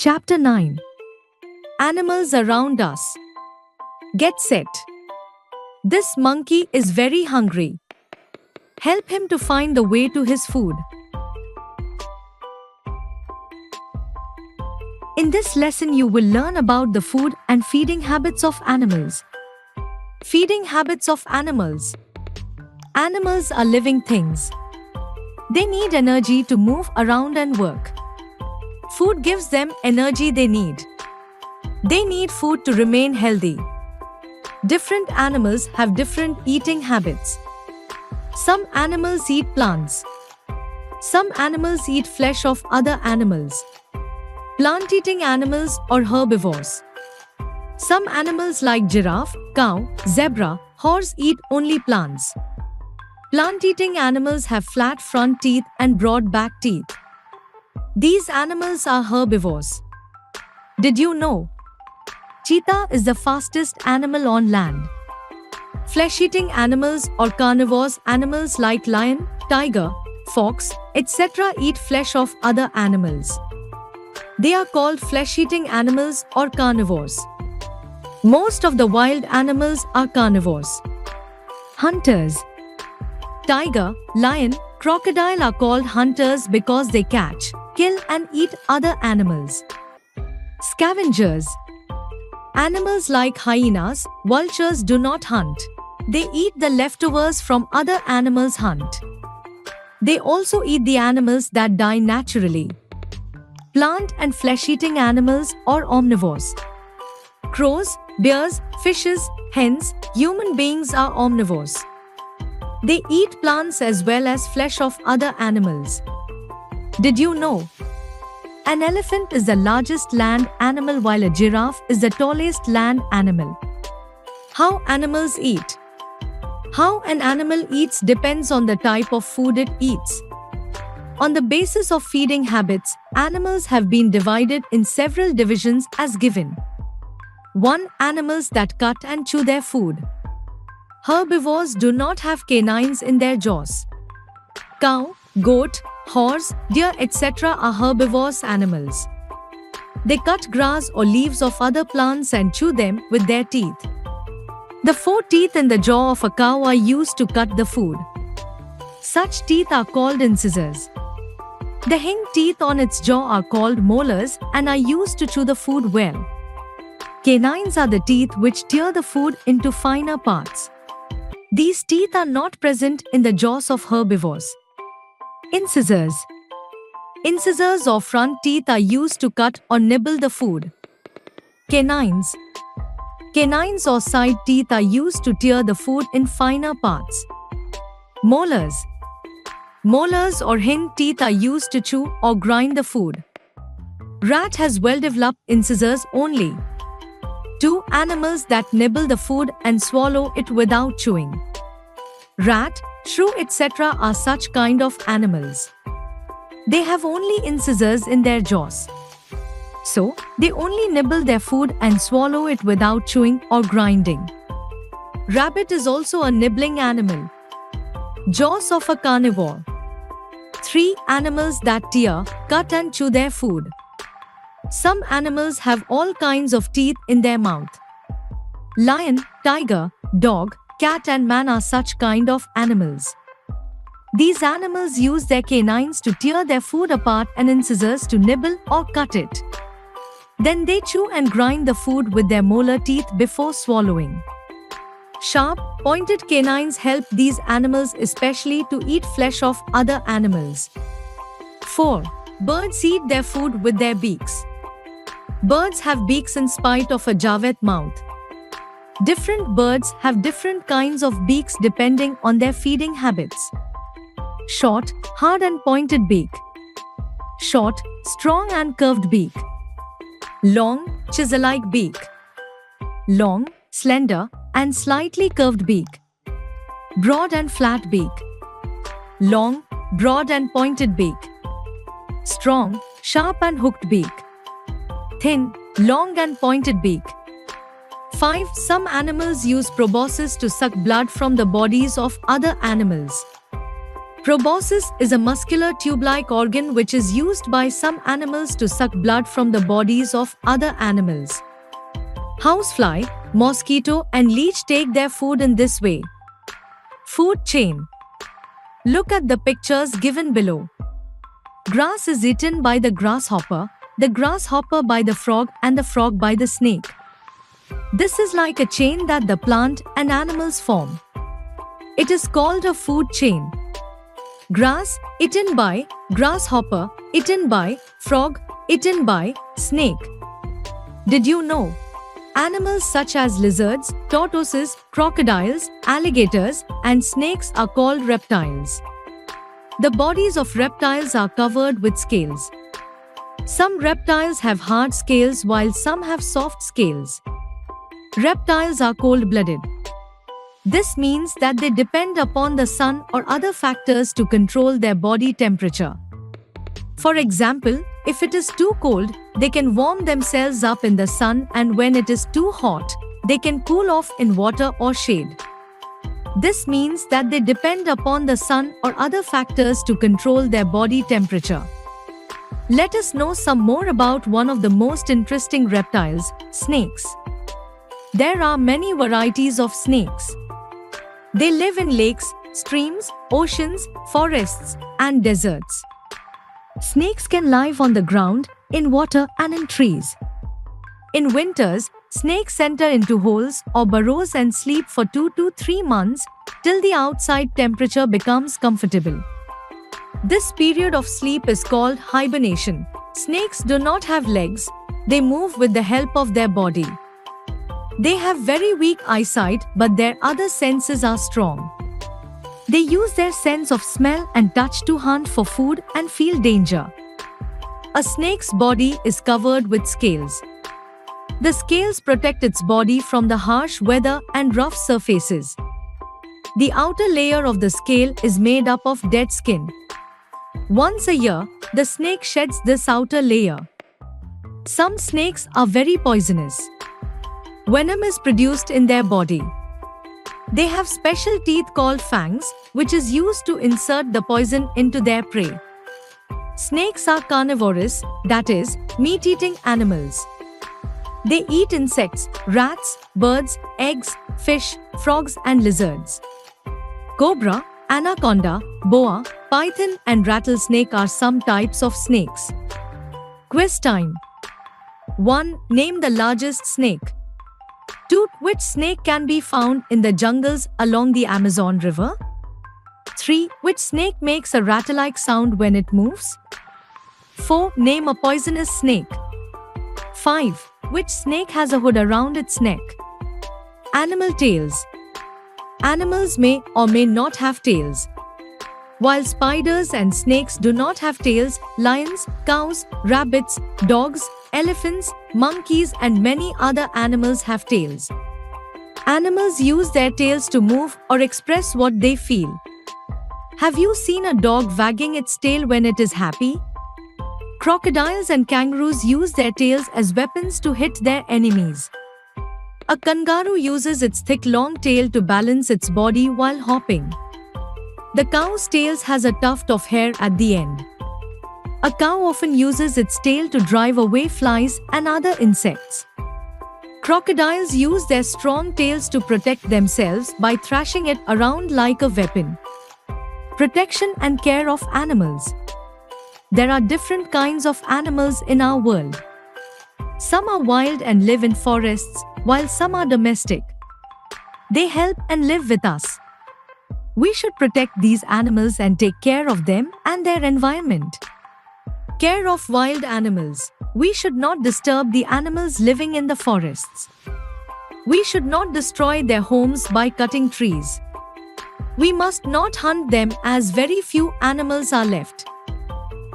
Chapter 9. Animals around us. Get set. This monkey is very hungry. Help him to find the way to his food. In this lesson, you will learn about the food and feeding habits of animals. Feeding habits of animals. Animals are living things. They need energy to move around and work. Food gives them energy they need. They need food to remain healthy. Different animals have different eating habits. Some animals eat plants. Some animals eat flesh of other animals. Plant-eating animals or herbivores. Some animals like giraffe, cow, zebra, horse eat only plants. Plant-eating animals have flat front teeth and broad back teeth. These animals are herbivores. Did you know? Cheetah is the fastest animal on land. Flesh-eating animals or carnivores, animals like lion, tiger, fox, etc. eat flesh of other animals. They are called flesh-eating animals or carnivores. Most of the wild animals are carnivores. Hunters. Tiger, lion, crocodile are called hunters because they catch, kill and eat other animals. Scavengers. Animals like hyenas, vultures do not hunt. They eat the leftovers from other animals' hunt. They also eat the animals that die naturally. Plant and flesh-eating animals or omnivores. Crows, bears, fishes, hens, human beings are omnivores. They eat plants as well as flesh of other animals. Did you know? An elephant is the largest land animal while a giraffe is the tallest land animal. How animals eat. How an animal eats depends on the type of food it eats. On the basis of feeding habits, animals have been divided in several divisions as given. 1. Animals that cut and chew their food. Herbivores do not have canines in their jaws. Cow, goat, horse, deer, etc. are herbivorous animals. They cut grass or leaves of other plants and chew them with their teeth. The 4 teeth in the jaw of a cow are used to cut the food. Such teeth are called incisors. The hind teeth on its jaw are called molars and are used to chew the food well. Canines are the teeth which tear the food into finer parts. These teeth are not present in the jaws of herbivores. Incisors. Incisors or front teeth are used to cut or nibble the food. Canines. Canines or side teeth are used to tear the food in finer parts. Molars. Molars or hind teeth are used to chew or grind the food. Rat has well-developed incisors only. 2. Animals that nibble the food and swallow it without chewing. Rat, shrew, etc. are such kind of animals. They have only incisors in their jaws. So, they only nibble their food and swallow it without chewing or grinding. Rabbit is also a nibbling animal. Jaws of a carnivore. 3. Animals that tear, cut and chew their food. Some animals have all kinds of teeth in their mouth. Lion, tiger, dog, cat and man are such kind of animals. These animals use their canines to tear their food apart and incisors to nibble or cut it. Then they chew and grind the food with their molar teeth before swallowing. Sharp, pointed canines help these animals especially to eat flesh of other animals. 4. Birds eat their food with their beaks. Birds have beaks in spite of a javette mouth. Different birds have different kinds of beaks depending on their feeding habits. Short, hard and pointed beak. Short, strong and curved beak. Long, chisel-like beak. Long, slender and slightly curved beak. Broad and flat beak. Long, broad and pointed beak. Strong, sharp and hooked beak. Thin, long and pointed beak. 5. Some animals use proboscis to suck blood from the bodies of other animals. Proboscis is a muscular tube-like organ which is used by some animals to suck blood from the bodies of other animals. Housefly, mosquito, and leech take their food in this way. Food chain. Look at the pictures given below. Grass is eaten by the grasshopper by the frog, and the frog by the snake. This is like a chain that the plant and animals form. It is called a food chain. Grass, eaten by grasshopper, eaten by frog, eaten by snake. Did you know? Animals such as lizards, tortoises, crocodiles, alligators, and snakes are called reptiles. The bodies of reptiles are covered with scales. Some reptiles have hard scales while some have soft scales. Reptiles are cold-blooded. This means that they depend upon the sun or other factors to control their body temperature. For example, if it is too cold, they can warm themselves up in the sun, and when it is too hot, they can cool off in water or shade. This means that they depend upon the sun or other factors to control their body temperature. Let us know some more about one of the most interesting reptiles, snakes. There are many varieties of snakes. They live in lakes, streams, oceans, forests, and deserts. Snakes can live on the ground, in water, and in trees. In winters, snakes enter into holes or burrows and sleep for 2 to 3 months till the outside temperature becomes comfortable. This period of sleep is called hibernation. Snakes do not have legs, they move with the help of their body. They have very weak eyesight, but their other senses are strong. They use their sense of smell and touch to hunt for food and feel danger. A snake's body is covered with scales. The scales protect its body from the harsh weather and rough surfaces. The outer layer of the scale is made up of dead skin. Once a year, the snake sheds this outer layer. Some snakes are very poisonous. Venom is produced in their body. They have special teeth called fangs, which is used to insert the poison into their prey. Snakes are carnivorous, that is, meat-eating animals. They eat insects, rats, birds, eggs, fish, frogs, and lizards. Cobra, anaconda, boa, python, and rattlesnake are some types of snakes. Quiz time. 1. Name the largest snake. 2. Which snake can be found in the jungles along the Amazon River? 3. Which snake makes a rattle-like sound when it moves? 4. Name a poisonous snake. 5. Which snake has a hood around its neck? Animal tails. Animals may or may not have tails. While spiders and snakes do not have tails, lions, cows, rabbits, dogs, elephants, monkeys, and many other animals have tails. Animals use their tails to move or express what they feel. Have you seen a dog wagging its tail when it is happy? Crocodiles and kangaroos use their tails as weapons to hit their enemies. A kangaroo uses its thick long tail to balance its body while hopping. The cow's tail has a tuft of hair at the end. A cow often uses its tail to drive away flies and other insects. Crocodiles use their strong tails to protect themselves by thrashing it around like a weapon. Protection and care of animals. There are different kinds of animals in our world. Some are wild and live in forests, while some are domestic. They help and live with us. We should protect these animals and take care of them and their environment. Care of wild animals. We should not disturb the animals living in the forests. We should not destroy their homes by cutting trees. We must not hunt them as very few animals are left.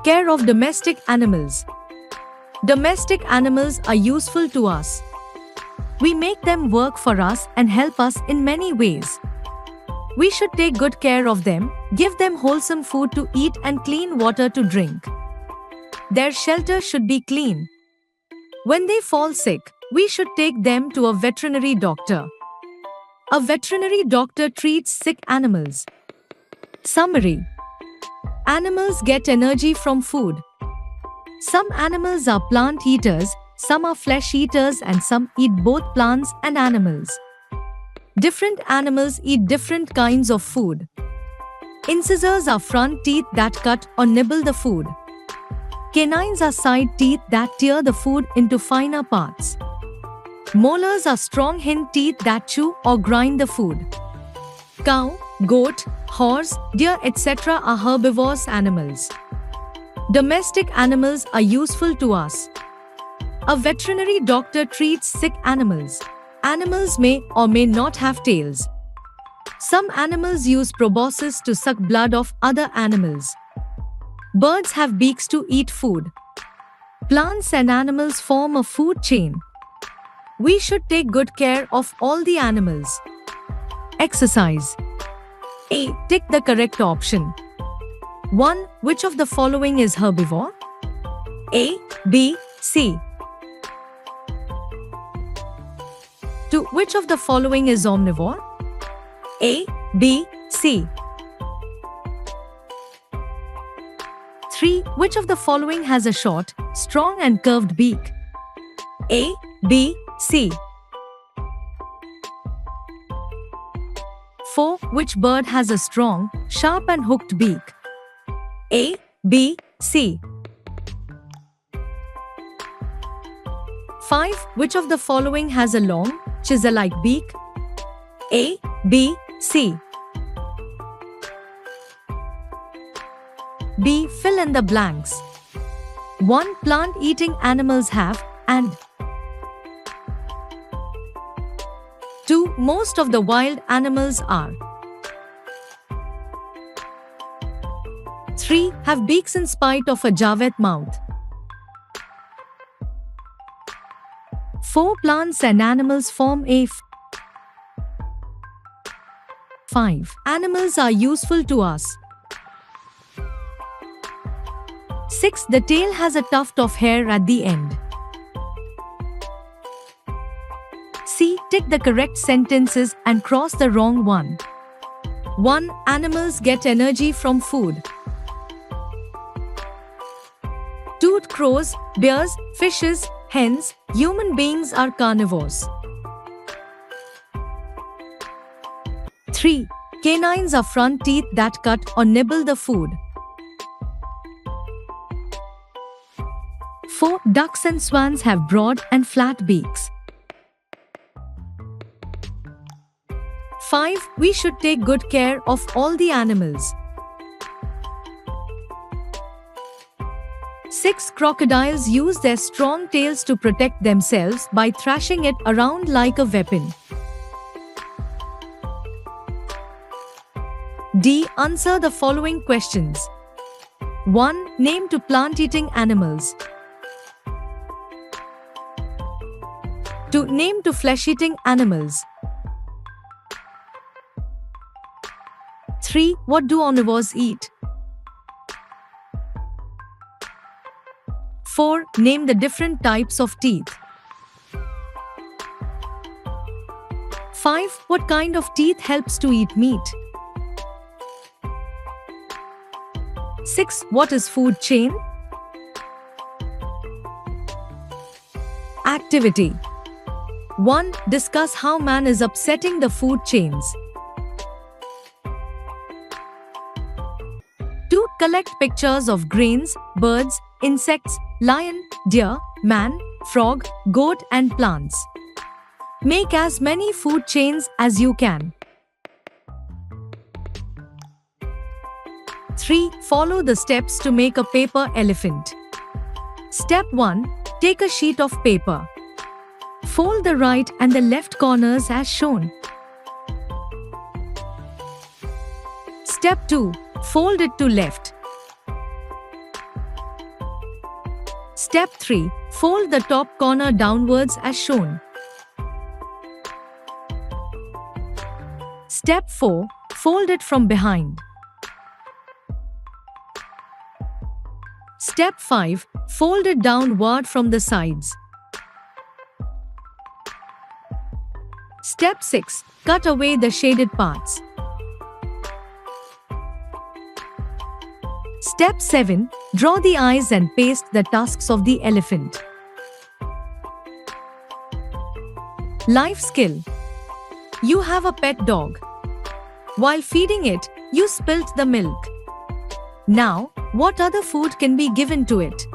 Care of domestic animals. Domestic animals are useful to us. We make them work for us and help us in many ways. We should take good care of them, give them wholesome food to eat and clean water to drink. Their shelter should be clean. When they fall sick, we should take them to a veterinary doctor. A veterinary doctor treats sick animals. Summary. Animals get energy from food. Some animals are plant eaters, some are flesh eaters, and some eat both plants and animals. Different animals eat different kinds of food. Incisors are front teeth that cut or nibble the food. Canines are side teeth that tear the food into finer parts. Molars are strong hind teeth that chew or grind the food. Cow, goat, horse, deer, etc. are herbivorous animals. Domestic animals are useful to us. A veterinary doctor treats sick animals. Animals may or may not have tails. Some animals use proboscis to suck blood of other animals. Birds have beaks to eat food. Plants and animals form a food chain. We should take good care of all the animals. Exercise. A. Tick the correct option. 1. Which of the following is herbivore? A, B, C. 2. Which of the following is omnivore? A, B, C. 3. Which of the following has a short, strong and curved beak? A, B, C. 4. Which bird has a strong, sharp and hooked beak? A, B, C. 5. Which of the following has a long, chisel-like beak? A, B, C. B. Fill in the blanks. 1. Plant-eating animals have, and 2. Most of the wild animals are. 3. Have beaks in spite of a Javed mouth. 4. Plants and animals form a 5. Animals are useful to us. 6. The tail has a tuft of hair at the end. C. Tick the correct sentences and cross the wrong one. 1. Animals get energy from food. 2. Crows, bears, fishes, hens, human beings are carnivores. 3. Canines are front teeth that cut or nibble the food. 4. Ducks and swans have broad and flat beaks. 5. We should take good care of all the animals. 6. Crocodiles use their strong tails to protect themselves by thrashing it around like a weapon. D. Answer the following questions. 1. Name to plant-eating animals. 2. Name to flesh-eating animals. 3. What do omnivores eat? 4. Name the different types of teeth. 5. What kind of teeth helps to eat meat? 6. What is food chain? Activity 1. Discuss how man is upsetting the food chains. 2. Collect pictures of grains, birds, insects, lion, deer, man, frog, goat and plants. Make as many food chains as you can. 3. Follow the steps to make a paper elephant. Step 1. Take a sheet of paper. Fold the right and the left corners as shown. Step 2. Fold it to left. Step 3. Fold the top corner downwards as shown. Step 4. Fold it from behind. Step 5. Fold it downward from the sides. Step 6. Cut away the shaded parts. Step 7. Draw the eyes and paste the tusks of the elephant. Life skill. You have a pet dog. While feeding it, you spilt the milk. Now, what other food can be given to it?